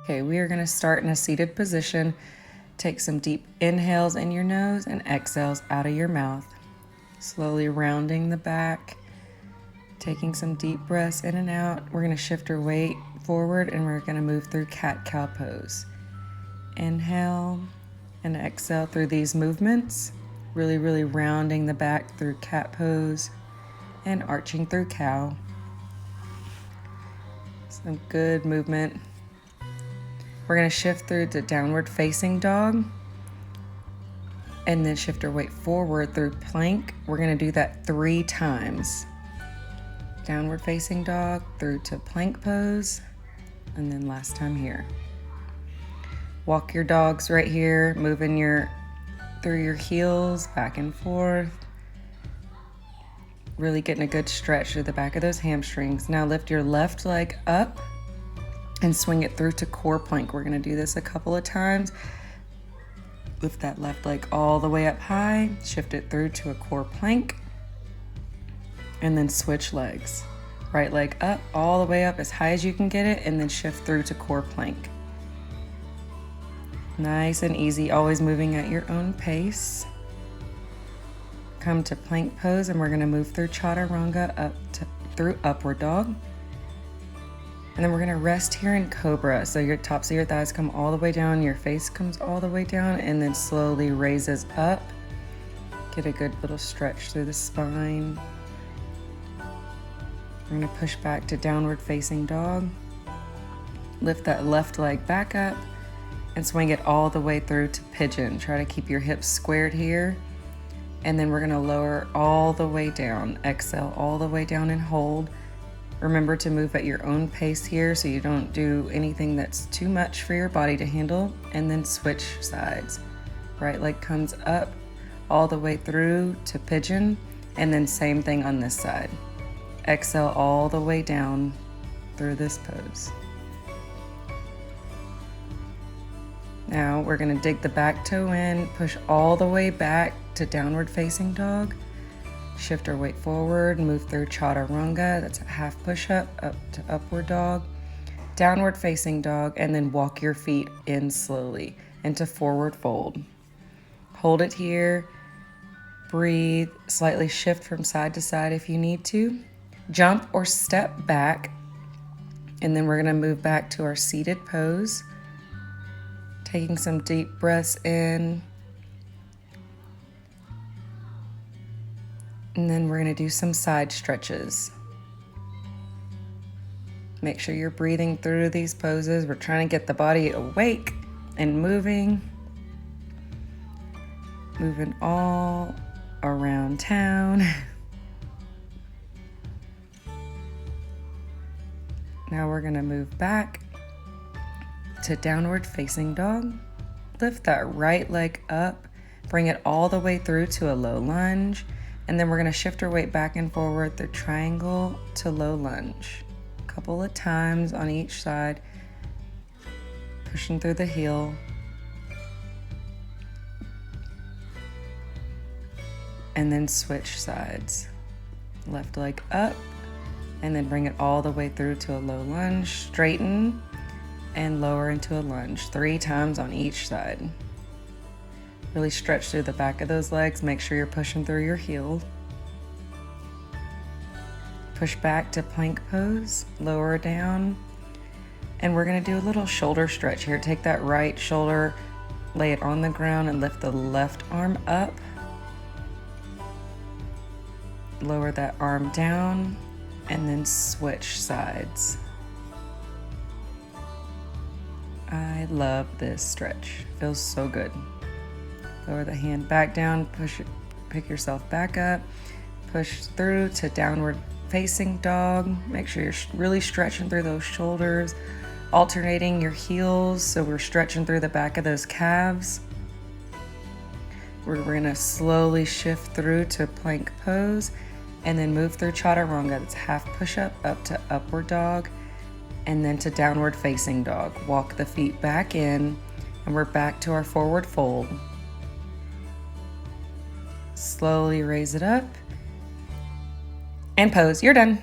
Okay, we are gonna start in a seated position. Take some deep inhales in your nose and exhales out of your mouth. Slowly rounding the back, taking some deep breaths in and out. We're gonna shift our weight forward and we're gonna move through cat-cow pose. Inhale and exhale through these movements. Really rounding the back through cat pose and arching through cow. Some good movement. We're gonna shift through to downward facing dog and then shift our weight forward through plank. We're gonna do that 3 times. Downward facing dog through to plank pose, and then last time here. Walk your dogs right here, moving through your heels, back and forth. Really getting a good stretch through the back of those hamstrings. Now lift your left leg up and swing it through to core plank. We're gonna do this a couple of times. Lift that left leg all the way up high, shift it through to a core plank, and then switch legs. Right leg up, all the way up as high as you can get it, and then shift through to core plank. Nice and easy, always moving at your own pace. Come to plank pose, and we're gonna move through chaturanga through upward dog. And then we're gonna rest here in cobra. So your tops of your thighs come all the way down, your face comes all the way down, and then slowly raises up. Get a good little stretch through the spine. We're gonna push back to downward facing dog. Lift that left leg back up and swing it all the way through to pigeon. Try to keep your hips squared here. And then we're gonna lower all the way down. Exhale all the way down and hold. Remember to move at your own pace here so you don't do anything that's too much for your body to handle, and then switch sides. Right leg comes up all the way through to pigeon, and then same thing on this side. Exhale all the way down through this pose. Now we're gonna dig the back toe in, push all the way back to downward facing dog. Shift our weight forward, move through chaturanga, that's a half push-up, up to upward dog, downward facing dog, and then walk your feet in slowly into forward fold. Hold it here, breathe, slightly shift from side to side if you need to. Jump or step back, and then we're gonna move back to our seated pose. Taking some deep breaths in. And then we're gonna do some side stretches. Make sure you're breathing through these poses. We're trying to get the body awake and moving. Moving all around town. Now we're gonna move back to downward facing dog. Lift that right leg up, bring it all the way through to a low lunge. And then we're gonna shift our weight back and forward through triangle to low lunge. A couple of times on each side, pushing through the heel. And then switch sides. Left leg up, and then bring it all the way through to a low lunge, straighten, and lower into a lunge 3 times on each side. Really stretch through the back of those legs. Make sure you're pushing through your heel. Push back to plank pose, lower down. And we're gonna do a little shoulder stretch here. Take that right shoulder, lay it on the ground, and lift the left arm up. Lower that arm down, and then switch sides. I love this stretch. Feels so good. Lower the hand back down, pick yourself back up, push through to downward facing dog. Make sure you're really stretching through those shoulders, alternating your heels so we're stretching through the back of those calves. We're gonna slowly shift through to plank pose and then move through chaturanga. That's half push-up up to upward dog and then to downward facing dog. Walk the feet back in and we're back to our forward fold. Slowly raise it up and pose. You're done.